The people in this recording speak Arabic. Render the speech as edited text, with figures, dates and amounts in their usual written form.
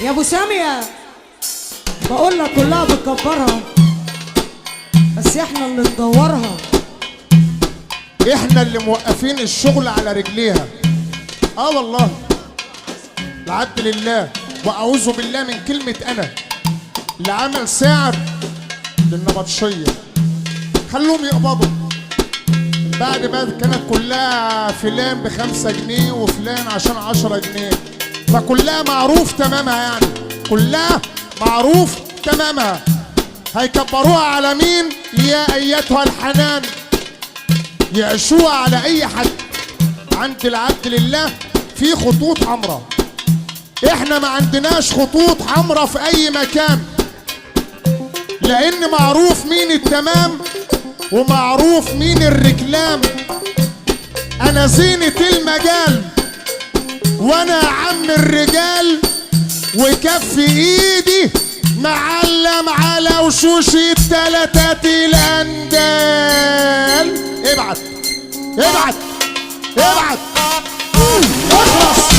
يا ابو سامية بقول لك كلها بتكبرها بس احنا اللي ندورها. احنا اللي موقفين الشغل على رجليها. والله العبد لله واعوذ بالله من كلمة انا اللي عمل سعر للنبطشية خلوهم يقبضوا بعد ما كانت كلها فلان ب5 جنيه وفلان عشان 10 جنيه، فكلها معروف تمامها، يعني كلها معروف تمامها. هيكبروها على مين يا ايتها الحنان؟ يعشوها على اي حد. عند العبد لله في خطوط حمراء، احنا ما عندناش خطوط حمراء في اي مكان، لان معروف مين التمام ومعروف مين الركلام. انا زينة المجال وانا عم الرجال، وكف ايدي معلم على وشوش التلاتات الاندال. ابعت ابعت ابعت اخلص.